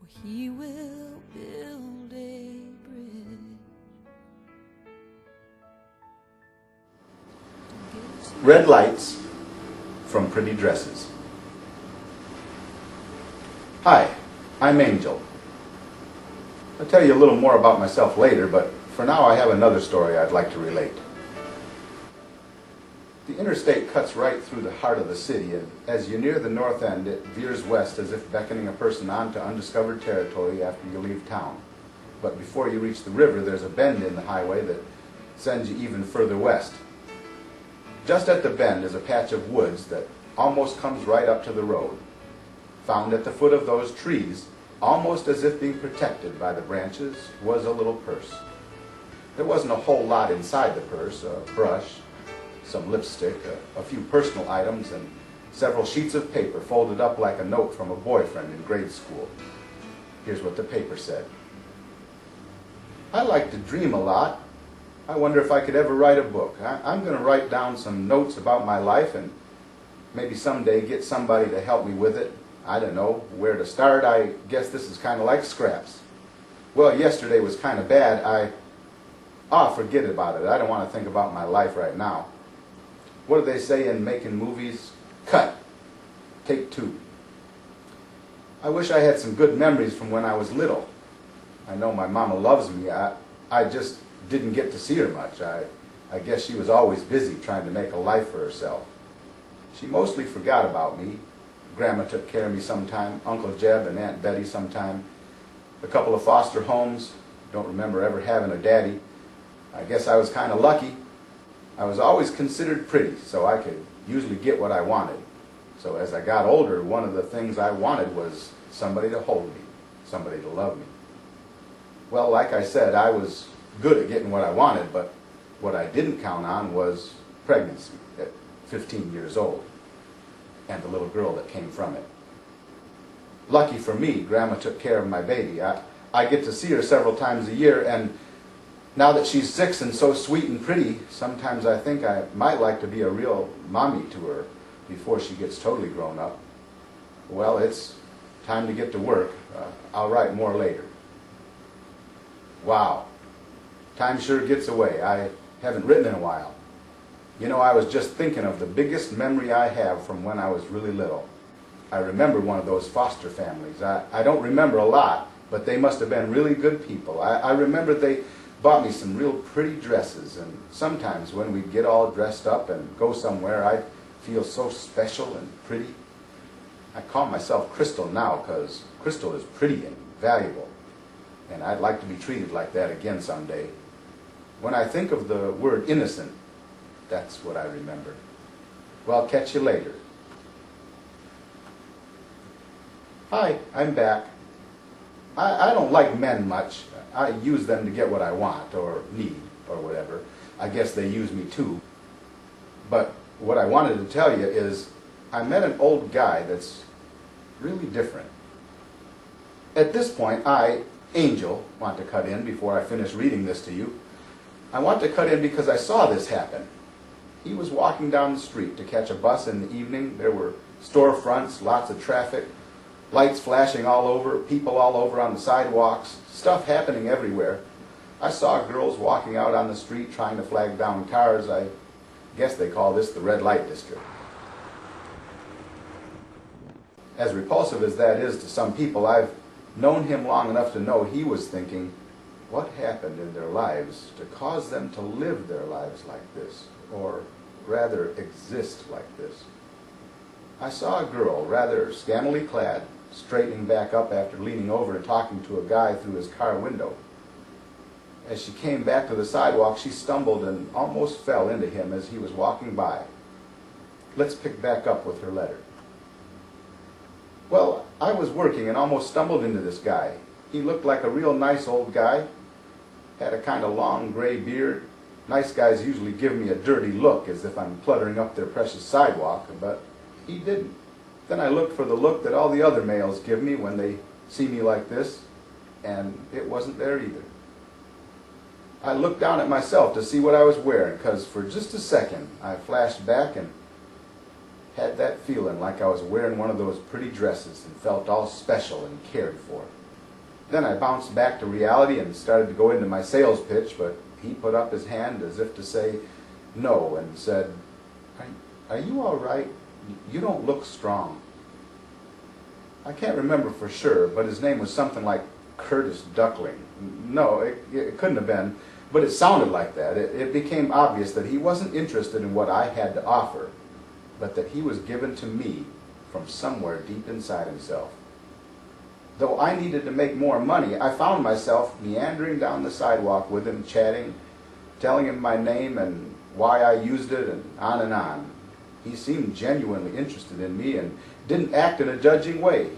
He will build a bridge. Red Lights from Pritty Dresses. Hi, I'm Angel. I'll tell you a little more about myself later, but for now I have another story I'd like to relate. The interstate cuts right through the heart of the city, and as you near the north end, it veers west as if beckoning a person on to undiscovered territory after you leave town. But before you reach the river, there's a bend in the highway that sends you even further west. Just at the bend is a patch of woods that almost comes right up to the road. Found at the foot of those trees, almost as if being protected by the branches, was a little purse. There wasn't a whole lot inside the purse: a brush, some lipstick, a few personal items, and several sheets of paper folded up like a note from a boyfriend in grade school. Here's what the paper said. I like to dream a lot. I wonder if I could ever write a book. I'm going to write down some notes about my life and maybe someday get somebody to help me with it. I don't know where to start. I guess this is kind of like scraps. Well, yesterday was kind of bad. Forget about it. I don't want to think about my life right now. What do they say in making movies? Cut. Take two. I wish I had some good memories from when I was little. I know my mama loves me. I just didn't get to see her much. I guess she was always busy trying to make a life for herself. She mostly forgot about me. Grandma took care of me sometime, Uncle Jeb and Aunt Betty sometime. A couple of foster homes. Don't remember ever having a daddy. I guess I was kind of lucky. I was always considered pretty, so I could usually get what I wanted. So as I got older, one of the things I wanted was somebody to hold me, somebody to love me. Well, like I said, I was good at getting what I wanted, but what I didn't count on was pregnancy at 15 years old and the little girl that came from it. Lucky for me, Grandma took care of my baby. I get to see her several times a year, and now that she's 6 and so sweet and pretty, sometimes I think I might like to be a real mommy to her before she gets totally grown up. Well, it's time to get to work. I'll write more later. Wow. Time sure gets away. I haven't written in a while. You know, I was just thinking of the biggest memory I have from when I was really little. I remember one of those foster families. I don't remember a lot, but they must have been really good people. I remember they bought me some real pretty dresses, and sometimes when we'd get all dressed up and go somewhere, I'd feel so special and pretty. I call myself Crystal now because Crystal is pretty and valuable, and I'd like to be treated like that again someday. When I think of the word innocent, that's what I remember. Well, catch you later. Hi, I'm back. I don't like men much. I use them to get what I want or need or whatever. I guess they use me too. But what I wanted to tell you is I met an old guy that's really different. At this point, I, Angel, want to cut in before I finish reading this to you. I want to cut in because I saw this happen. He was walking down the street to catch a bus in the evening. There were storefronts, lots of traffic, lights flashing all over, people all over on the sidewalks, stuff happening everywhere. I saw girls walking out on the street trying to flag down cars. I guess they call this the red light district. As repulsive as that is to some people, I've known him long enough to know he was thinking, what happened in their lives to cause them to live their lives like this, or rather exist like this? I saw a girl, rather scantily clad, straightening back up after leaning over and talking to a guy through his car window. As she came back to the sidewalk, she stumbled and almost fell into him as he was walking by. Let's pick back up with her letter. Well, I was working and almost stumbled into this guy. He looked like a real nice old guy, had a kind of long gray beard. Nice guys usually give me a dirty look as if I'm cluttering up their precious sidewalk, but he didn't. Then I looked for the look that all the other males give me when they see me like this, and it wasn't there either. I looked down at myself to see what I was wearing, because for just a second I flashed back and had that feeling like I was wearing one of those pretty dresses and felt all special and cared for. Then I bounced back to reality and started to go into my sales pitch, but he put up his hand as if to say no and said, are you all right? You don't look strong. I can't remember for sure, but his name was something like Kermis Dawking. No, it couldn't have been, but it sounded like that. It became obvious that he wasn't interested in what I had to offer, but that he was given to me from somewhere deep inside himself. Though I needed to make more money, I found myself meandering down the sidewalk with him, chatting, telling him my name and why I used it, and on and on. He seemed genuinely interested in me and didn't act in a judging way.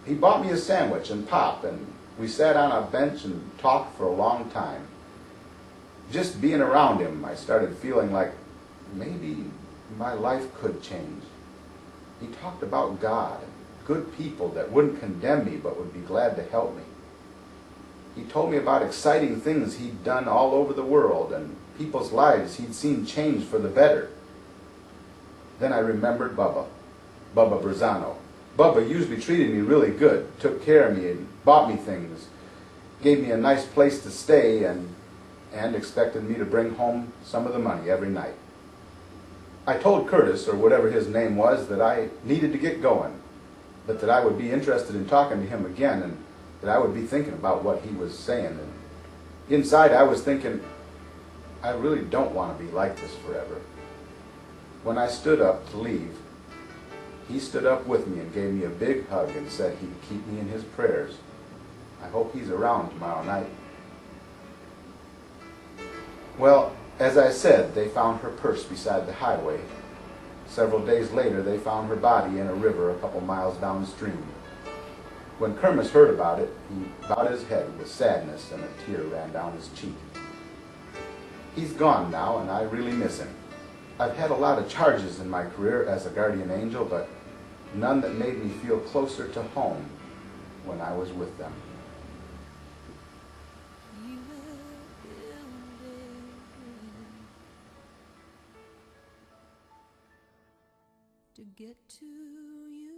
He bought me a sandwich and pop, and we sat on a bench and talked for a long time. Just being around him, I started feeling like maybe my life could change. He talked about God and good people that wouldn't condemn me but would be glad to help me. He told me about exciting things he'd done all over the world and people's lives he'd seen change for the better. Then I remembered Bubba Brazano. Bubba usually treated me really good, took care of me and bought me things, gave me a nice place to stay and expected me to bring home some of the money every night. I told Curtis, or whatever his name was, that I needed to get going, but that I would be interested in talking to him again and that I would be thinking about what he was saying. And inside I was thinking, I really don't want to be like this forever. When I stood up to leave, he stood up with me and gave me a big hug and said he'd keep me in his prayers. I hope he's around tomorrow night. Well, as I said, they found her purse beside the highway. Several days later, they found her body in a river a couple miles downstream. When Kermis heard about it, he bowed his head with sadness and a tear ran down his cheek. He's gone now, and I really miss him. I've had a lot of charges in my career as a guardian angel, but none that made me feel closer to home when I was with them. You will build a bridge to get to you.